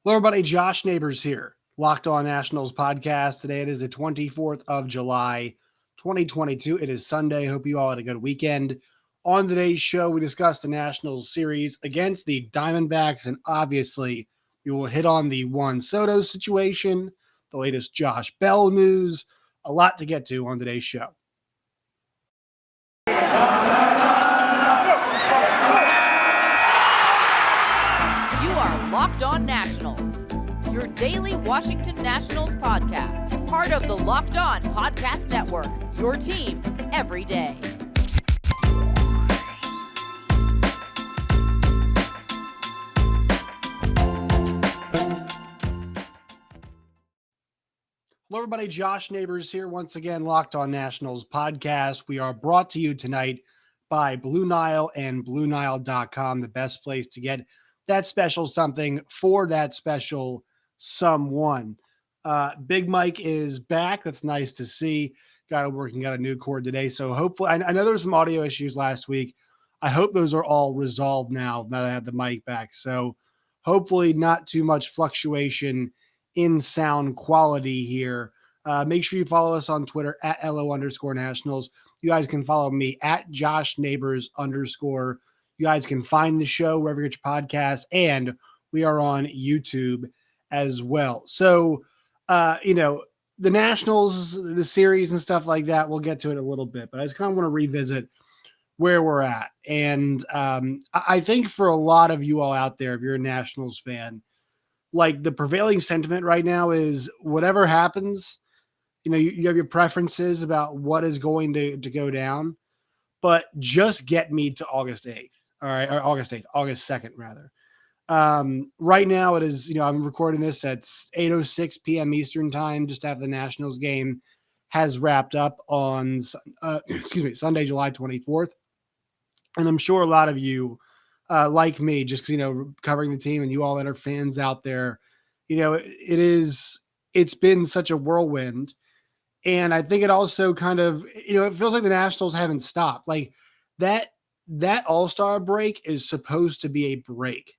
Hello, everybody. Josh Neighbors here. Locked On Nationals podcast. Today it is the 24th of July, 2022. It is Sunday. Hope you all had a good weekend. On today's show, we discuss the Nationals series against the Diamondbacks, and obviously, we will hit on the Juan Soto situation, the latest Josh Bell news, a lot to get to on today's show. Locked On Nationals, your daily Washington Nationals podcast, part of the Locked On Podcast Network, your team every day. Hello, everybody. Josh Neighbors here once again, Locked On Nationals podcast. We are brought to you tonight by Blue Nile and BlueNile.com, the best place to get that special something for that special someone. Big Mike is back. That's nice to see. Got it working out a new cord today. So hopefully, I know there were some audio issues last week. I hope those are all resolved now that I have the mic back. So hopefully not too much fluctuation in sound quality here. Make sure you follow us on Twitter at LO_Nationals. You guys can follow me at Josh Neighbors _. You guys can find the show wherever you get your podcasts, and we are on YouTube as well. So, the Nationals, the series and stuff like that, we'll get to it a little bit, but I just kind of want to revisit where we're at. And I think for a lot of you all out there, if you're a Nationals fan, like the prevailing sentiment right now is whatever happens, you have your preferences about what is going to go down, but just get me to August 8th. All right, or August 2nd, rather. Right now it is, I'm recording this at 8:06 p.m. Eastern time, just after the Nationals game has wrapped up on, Sunday, July 24th. And I'm sure a lot of you, like me, just because, covering the team and you all that are fans out there, it's been such a whirlwind. And I think it also kind of, it feels like the Nationals haven't stopped. Like that AllStar break is supposed to be a break.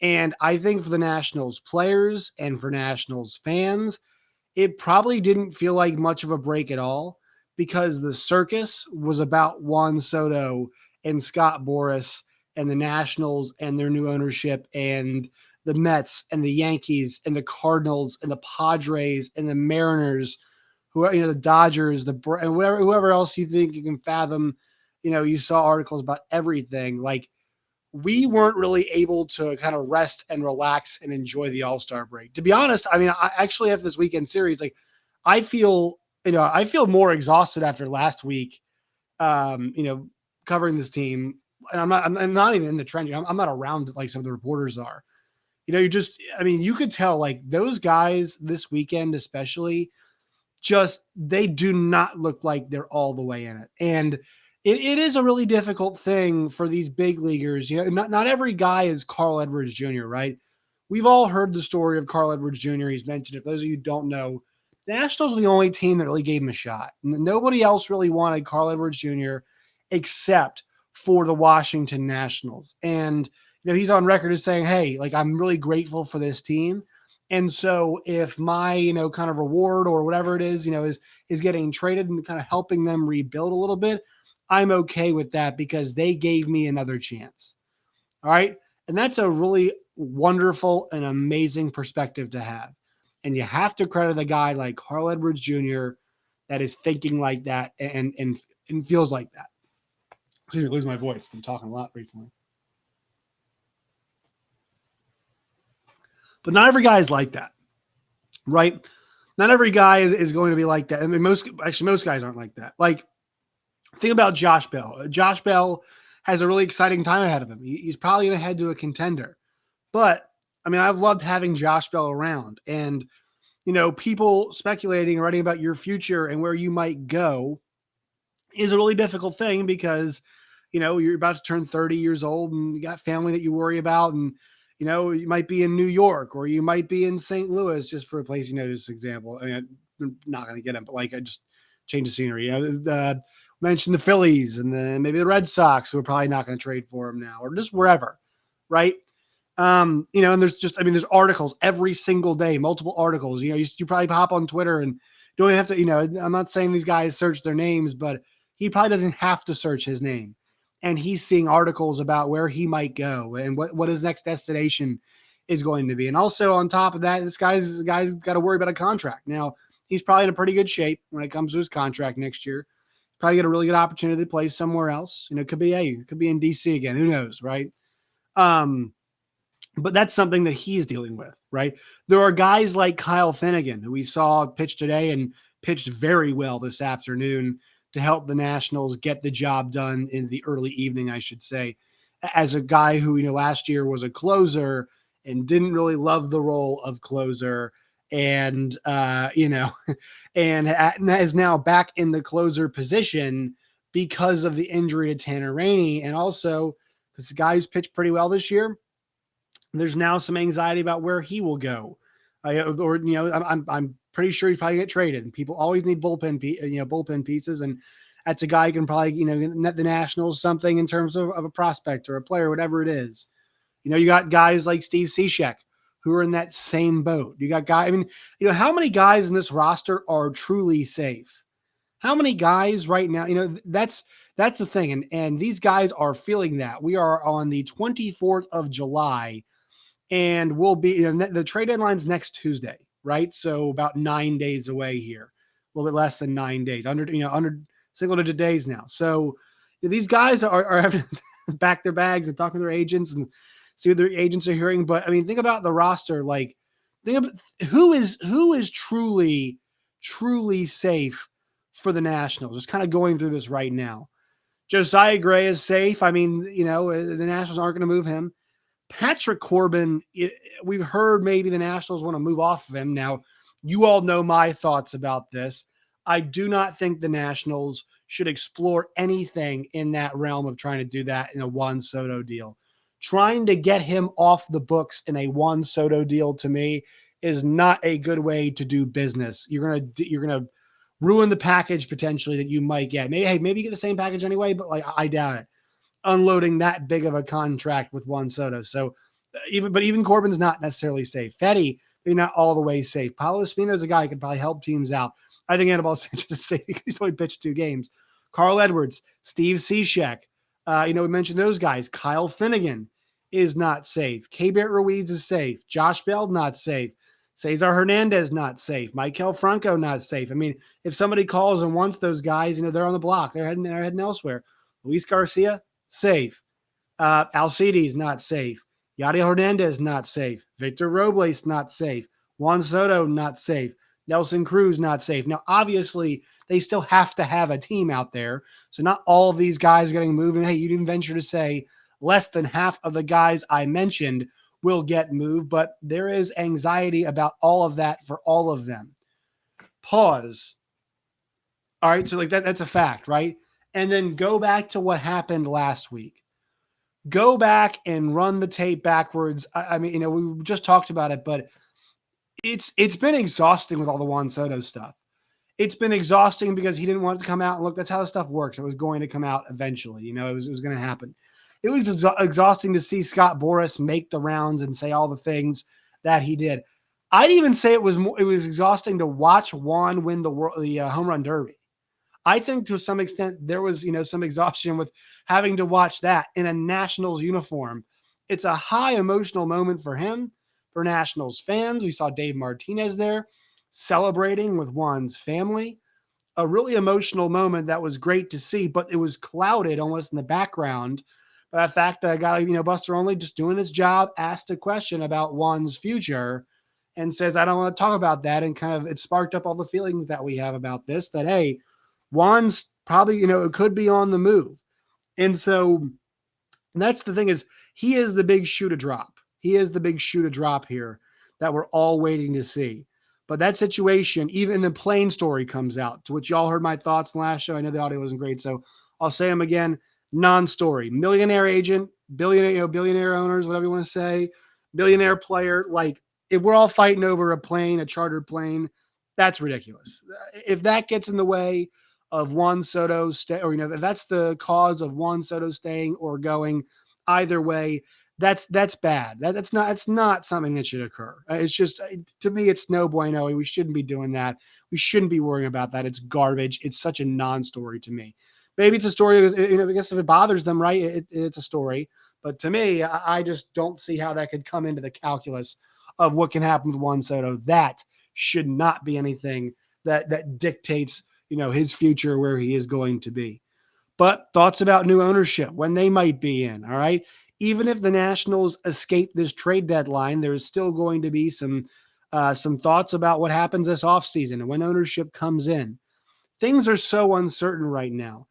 And I think for the Nationals players and for Nationals fans, it probably didn't feel like much of a break at all because the circus was about Juan Soto and Scott Boras and the Nationals and their new ownership and the Mets and the Yankees and the Cardinals and the Padres and the Mariners, who are, the Dodgers, and whoever else you think you can fathom. You saw articles about everything. Like, we weren't really able to kind of rest and relax and enjoy the All-Star break. To be honest, I actually after this weekend series, like I feel more exhausted after last week, covering this team. And I'm not even in the trenches. I'm not around like some of the reporters are. You could tell like those guys this weekend, especially, they do not look like they're all the way in it. And it is a really difficult thing for these big leaguers. Not every guy is Carl Edwards Jr., right? We've all heard the story of Carl Edwards Jr. He's mentioned it. For those of you who don't know, the Nationals were the only team that really gave him a shot. Nobody else really wanted Carl Edwards Jr. except for the Washington Nationals. And, he's on record as saying, hey, like, I'm really grateful for this team. And so if my, kind of reward or whatever it is, is getting traded and kind of helping them rebuild a little bit, I'm okay with that because they gave me another chance. All right. And that's a really wonderful and amazing perspective to have. And you have to credit a guy like Carl Edwards Jr. that is thinking like that and feels like that. Excuse me, lose my voice. I've been talking a lot recently. But not every guy is like that, right? Not every guy is going to be like that. Most guys aren't like that. Like, think about Josh Bell. Josh Bell has a really exciting time ahead of him. He's probably going to head to a contender. But, I've loved having Josh Bell around. And, people speculating and writing about your future and where you might go is a really difficult thing because, you're about to turn 30 years old and you got family that you worry about. And, you might be in New York or you might be in St. Louis, just for a place, just an example. I'm not going to get him, but like I just change the scenery. Mentioned the Phillies and then maybe the Red Sox, who are probably not going to trade for him now, or just wherever, right? And there's articles every single day, multiple articles. You probably hop on Twitter and don't even have to, I'm not saying these guys search their names, but he probably doesn't have to search his name. And he's seeing articles about where he might go and what his next destination is going to be. And also on top of that, this guy's got to worry about a contract. Now, he's probably in a pretty good shape when it comes to his contract next year. Probably get a really good opportunity to play somewhere else. It could be in DC again. Who knows, right? But that's something that he's dealing with, right? There are guys like Kyle Finnegan, who we saw pitch today and pitched very well this afternoon to help the Nationals get the job done in the early evening, I should say, as a guy who, last year was a closer and didn't really love the role of closer and, and is now back in the closer position because of the injury to Tanner Rainey. And also because the guy who's pitched pretty well this year, there's now some anxiety about where he will go. I'm pretty sure he's probably get traded. And people always need bullpen pieces, and that's a guy who can probably net the Nationals something in terms of a prospect or a player, whatever it is. You got guys like Steve Cishek who are in that same boat. You got guys. How many guys in this roster are truly safe? How many guys right now? That's the thing, and these guys are feeling that. We are on the 24th of July. And we'll be, the trade deadline's next Tuesday, right? So about 9 days away here, a little bit less than 9 days, under single digit days now. So these guys are having to back their bags and talk to their agents and see what their agents are hearing. But think about the roster. Like, think about who is truly safe for the Nationals. Just kind of going through this right now. Josiah Gray is safe. The Nationals aren't going to move him. Patrick Corbin, we've heard maybe the Nationals want to move off of him. Now, you all know my thoughts about this. I do not think the Nationals should explore anything in that realm of trying to do that in a Juan Soto deal. Trying to get him off the books in a Juan Soto deal, to me, is not a good way to do business. You're gonna ruin the package potentially that you might get. Maybe you get the same package anyway, but I doubt it. Unloading that big of a contract with Juan Soto. So even Corbin's not necessarily safe. Fetty, maybe not all the way safe. Paulo Espino is a guy who could probably help teams out. I think Anibal Sanchez is safe because he's only pitched 2 games. Carl Edwards, Steve Cishek, we mentioned those guys. Kyle Finnegan is not safe. K-Bert Ruiz is safe. Josh Bell, not safe. Cesar Hernandez, not safe. Maikel Franco, not safe. If somebody calls and wants those guys, they're on the block. They're heading elsewhere. Luis Garcia, safe. Alcides, not safe. Yadiel Hernandez, not safe. Victor Robles, not safe. Juan Soto, not safe. Nelson Cruz, not safe. Now, obviously, they still have to have a team out there. So not all of these guys are getting moved. And hey, you didn't venture to say less than half of the guys I mentioned will get moved, but there is anxiety about all of that for all of them. Pause. All right, so that's a fact, right? And then go back to what happened last week. Go back and run the tape backwards. We just talked about it, but it's been exhausting with all the Juan Soto stuff. It's been exhausting because he didn't want it to come out. And look, that's how this stuff works. It was going to come out eventually. It was going to happen. It was exhausting to see Scott Boras make the rounds and say all the things that he did. I'd even say it was exhausting to watch Juan win the home run derby. I think to some extent there was, some exhaustion with having to watch that in a Nationals uniform. It's a high emotional moment for him, for Nationals fans. We saw Dave Martinez there celebrating with Juan's family. A really emotional moment that was great to see, but it was clouded almost in the background by the fact that a guy, Buster Olney, just doing his job, asked a question about Juan's future and says, I don't want to talk about that. And kind of it sparked up all the feelings that we have about this, that, hey, Juan's probably, it could be on the move. And so that's the thing, is he is the big shoe to drop. He is the big shoe to drop here that we're all waiting to see. But that situation, even the plane story comes out, to which y'all heard my thoughts in the last show. I know the audio wasn't great, so I'll say them again. Non-story, millionaire agent, billionaire owners, whatever you want to say, billionaire player. Like, if we're all fighting over a chartered plane, that's ridiculous. If that gets in the way of Juan Soto if that's the cause of Juan Soto staying or going, either way, that's bad. That's not something that should occur. It's just, to me, it's no bueno. We shouldn't be doing that. We shouldn't be worrying about that. It's garbage. It's such a non-story to me. Maybe it's a story, I guess if it bothers them, right, it's a story. But to me, I just don't see how that could come into the calculus of what can happen with Juan Soto. That should not be anything that dictates, his future, where he is going to be. But thoughts about new ownership, when they might be in, all right? Even if the Nationals escape this trade deadline, there is still going to be some thoughts about what happens this offseason and when ownership comes in. Things are so uncertain right now.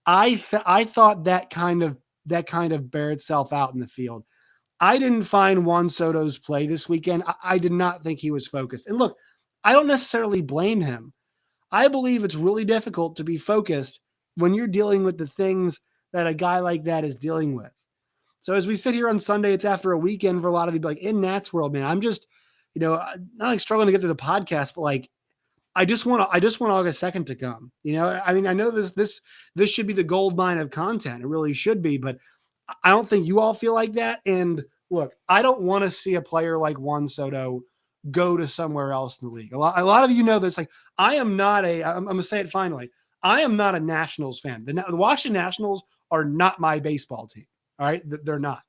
I thought that kind of bear itself out in the field. I didn't find Juan Soto's play this weekend. I did not think he was focused. And look, I don't necessarily blame him. I believe it's really difficult to be focused when you're dealing with the things that a guy like that is dealing with. So as we sit here on Sunday, it's after a weekend for a lot of people. Like in Nat's world, man, I'm just, not like struggling to get through the podcast, but like I just want August 2nd to come. I mean, I know this should be the gold mine of content. It really should be, but I don't think you all feel like that. And look, I don't want to see a player like Juan Soto go to somewhere else in the league. A lot of you know this. Like, I'm going to say it finally. I am not a Nationals fan. The Washington Nationals are not my baseball team. All right. They're not.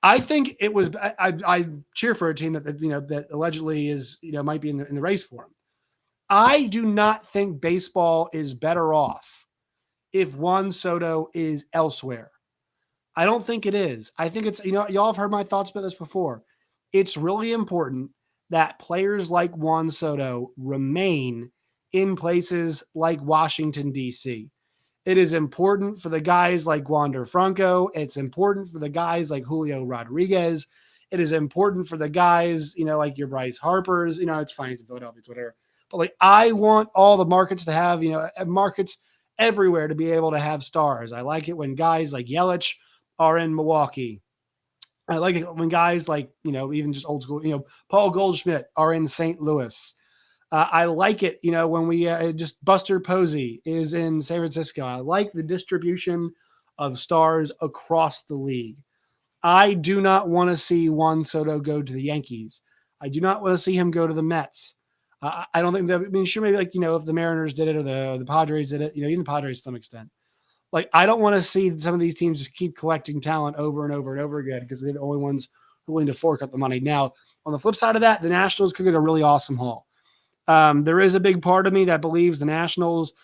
I think it was, I cheer for a team that allegedly is, might be in the race for him. I do not think baseball is better off if Juan Soto is elsewhere. I don't think it is. I think it's, y'all have heard my thoughts about this before. It's really important that players like Juan Soto remain in places like Washington, D.C. It is important for the guys like Wander Franco. It's important for the guys like Julio Rodriguez. It is important for the guys, like your Bryce Harpers. It's fine, he's in Philadelphia, it's whatever. But like, I want all the markets to have, markets everywhere to be able to have stars. I like it when guys like Yelich are in Milwaukee. I like it when guys like, even just old school, Paul Goldschmidt are in St. Louis. I like it, when we just Buster Posey is in San Francisco. I like the distribution of stars across the league. I do not want to see Juan Soto go to the Yankees. I do not want to see him go to the Mets. I don't think that, sure, maybe like, if the Mariners did it or the Padres did it, even the Padres to some extent. Like, I don't want to see some of these teams just keep collecting talent over and over and over again because they're the only ones willing to fork up the money. Now, on the flip side of that, the Nationals could get a really awesome haul. There is a big part of me that believes the Nationals,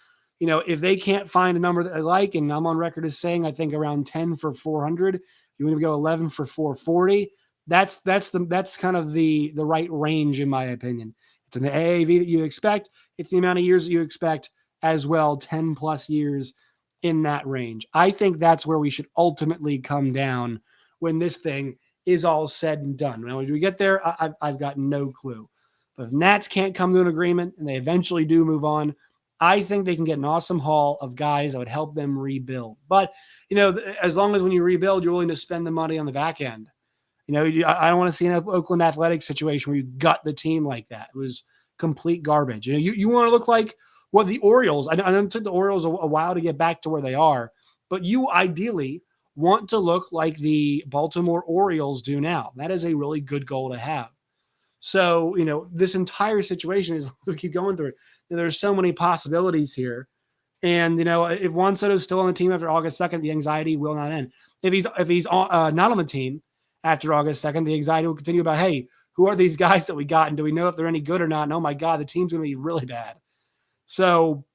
if they can't find a number that they like, and I'm on record as saying I think around 10 for 400, you want to go 11 for 440. That's kind of the right range in my opinion. It's in the AAV that you expect. It's the amount of years that you expect as well, 10 plus years in that range. I think that's where we should ultimately come down when this thing is all said and done. Now, when we get there, I've got no clue. But if Nats can't come to an agreement and they eventually do move on, I think they can get an awesome haul of guys that would help them rebuild. But, as long as when you rebuild, you're willing to spend the money on the back end. I don't want to see an Oakland Athletics situation where you gut the team like that. It was complete garbage. You want to look like what the Orioles, I know it took the Orioles a while to get back to where they are, but you ideally want to look like the Baltimore Orioles do now. That is a really good goal to have. So, this entire situation is, we keep going through it. There's so many possibilities here. And, if Juan Soto is still on the team after August 2nd, the anxiety will not end. If he's not on the team after August 2nd, the anxiety will continue about, hey, who are these guys that we got? And do we know if they're any good or not? And oh my God, the team's going to be really bad. So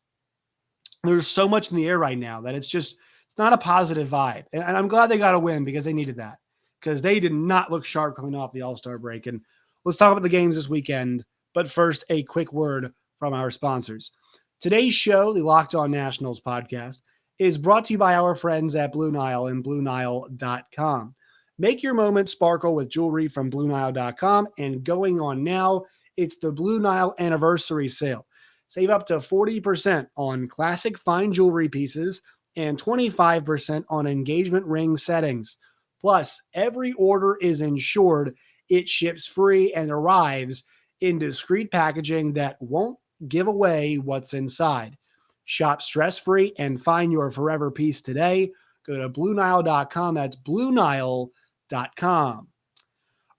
there's so much in the air right now that it's not a positive vibe. And I'm glad they got a win because they needed that, because they did not look sharp coming off the AllStar break. And let's talk about the games this weekend. But first, a quick word from our sponsors. Today's show, the Locked On Nationals podcast, is brought to you by our friends at Blue Nile and BlueNile.com. Make your moment sparkle with jewelry from BlueNile.com. And going on now, it's the Blue Nile Anniversary Sale. Save up to 40% on classic fine jewelry pieces and 25% on engagement ring settings. Plus, every order is insured. It ships free and arrives in discreet packaging that won't give away what's inside. Shop stress-free and find your forever piece today. Go to BlueNile.com. That's BlueNile.com All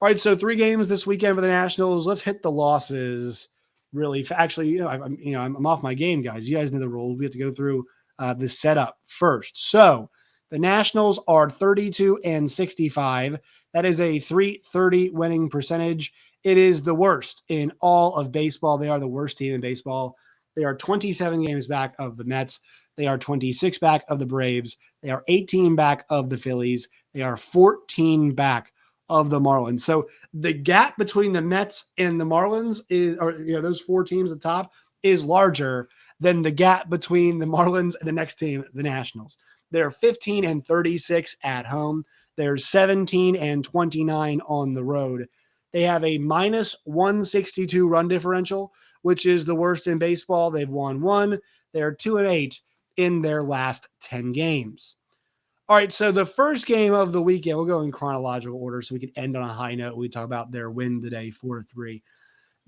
right, so 3 games this weekend for the Nationals. Let's hit the losses really. Actually, I'm off my game, guys. You guys know the rules. We have to go through the setup first. So the Nationals are 32-65. That is a .330 winning percentage. It is the worst in all of baseball. They are the worst team in baseball. They are 27 games back of the Mets. They are 26 back of the Braves. They are 18 back of the Phillies. They are 14 back of the Marlins. So the gap between the Mets and the Marlins those 4 teams at the top is larger than the gap between the Marlins and the next team, the Nationals. They're 15-36 at home. They're 17-29 on the road. They have a minus 162 run differential, which is the worst in baseball. They've won 1. They're 2-8 in their last 10 games. All right, so the first game of the weekend, we'll go in chronological order so we can end on a high note. We talk about their win today, 4-3.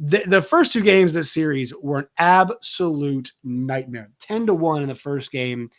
The first 2 games this series were an absolute nightmare. 10-1 in the first game,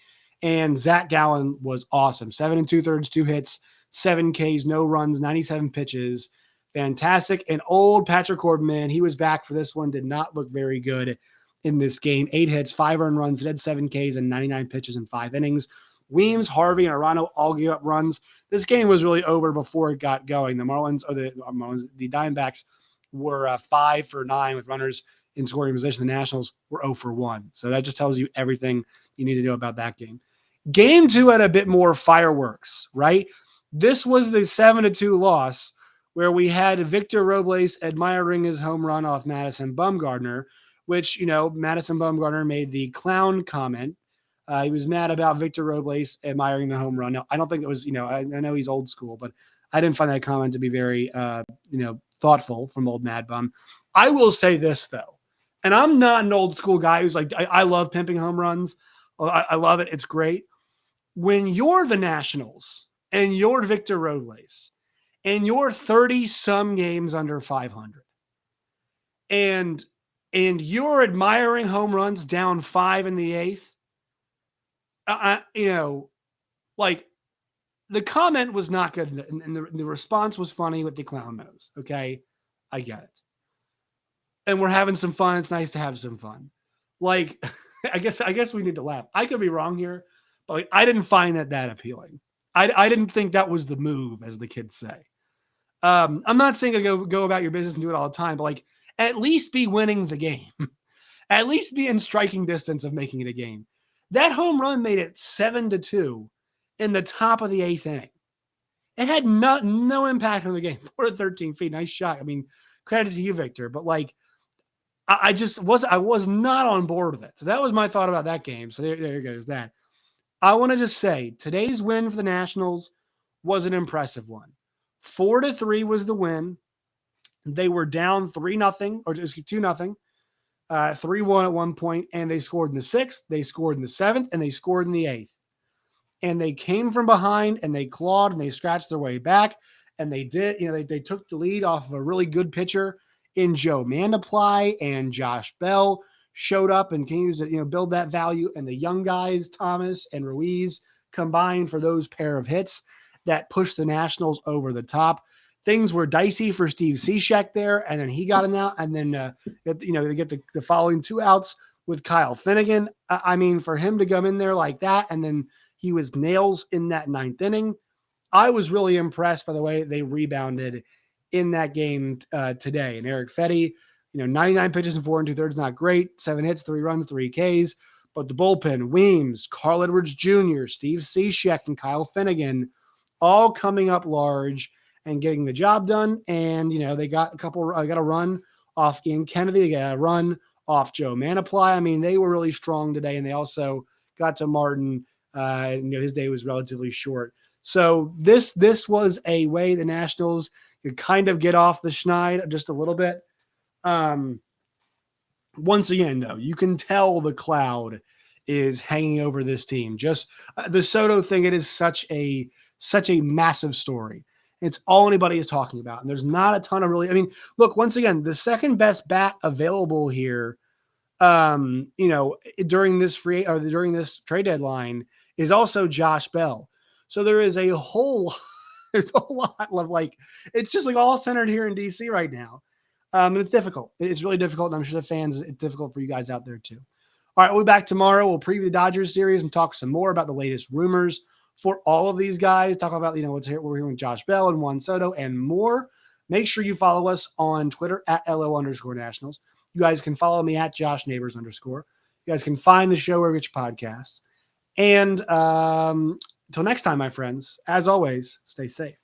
and Zach Gallen was awesome. 7 2/3, 2 hits, 7 Ks, no runs, 97 pitches. Fantastic. And old Patrick Corbin, he was back for this one, did not look very good in this game. 8 hits, 5 earned runs, did 7 Ks and 99 pitches in 5 innings. Weems, Harvey, and Arano all gave up runs. This game was really over before it got going. The the Diamondbacks were 5 for 9 with runners in scoring position. The Nationals were 0 for 1. So that just tells you everything you need to know about that game. Game 2 had a bit more fireworks, right? This was the 7-2 loss where we had Victor Robles admiring his home run off Madison Bumgarner, which, Madison Bumgarner made the clown comment. He was mad about Victor Robles admiring the home run. Now, I don't think it was, I know he's old school, but I didn't find that comment to be very, thoughtful from old Mad Bum. I will say this, though, and I'm not an old school guy who's like, I love pimping home runs. I love it. It's great. When you're the Nationals and you're Victor Robles and you're 30-some games under 500 and you're admiring home runs down 5 in the 8th, the comment was not good, and the response was funny with the clown nose. Okay, I get it, and we're having some fun. It's nice to have some fun. I guess we need to laugh. I could be wrong here, but I didn't find that appealing. I didn't think that was the move, as the kids say. I'm not saying go about your business and do it all the time, but at least be winning the game. At least be in striking distance of making it a game. That home run made it 7-2 in the top of the 8th inning. It had no impact on the game. 4 to 13 feet. Nice shot. I mean, credit to you, Victor. But I was not on board with it. So that was my thought about that game. So there goes that. I want to just say today's win for the Nationals was an impressive one. 4-3 was the win. They were down 3-0 or just 2-0. 3-1 at one point, and they scored in the 6th, they scored in the 7th, and they scored in the 8th. And they came from behind, and they clawed, and they scratched their way back, and they did, they took the lead off of a really good pitcher in Joe Mandaply, and Josh Bell showed up and continues to, build that value, and the young guys, Thomas and Ruiz, combined for those pair of hits that pushed the Nationals over the top. Things were dicey for Steve Cishek there, and then he got an out, and then they get the following 2 outs with Kyle Finnegan. I mean, for him to come in there like that, and then he was nails in that 9th inning. I was really impressed by the way they rebounded in that game today. And Eric Fetty, 99 pitches and 4 2/3, not great. 7 hits, 3 runs, 3 Ks. But the bullpen, Weems, Carl Edwards Jr., Steve Cishek, and Kyle Finnegan, all coming up large and getting the job done. And, they got got a run off Ian Kennedy. They got a run off Joe Mandaply. I mean, they were really strong today, and they also got to Martin. His day was relatively short. So this was a way the Nationals could kind of get off the schneid just a little bit. Once again, though, you can tell the cloud is hanging over this team. Just the Soto thing, it is such a massive story. It's all anybody is talking about. And there's not a ton of look, once again, the second best bat available here, during this trade deadline is also Josh Bell. So there is a whole There's a lot of it's just like all centered here in DC right now. And it's difficult. It's really difficult. And I'm sure the fans, it's difficult for you guys out there too. All right, we'll be back tomorrow. We'll preview the Dodgers series and talk some more about the latest rumors for all of these guys. Talk about, what's here. We're hearing Josh Bell and Juan Soto and more. Make sure you follow us on Twitter at LO_Nationals. You guys can follow me at Josh Neighbors_. You guys can find the show wherever you get your podcasts. And until next time, my friends, as always, stay safe.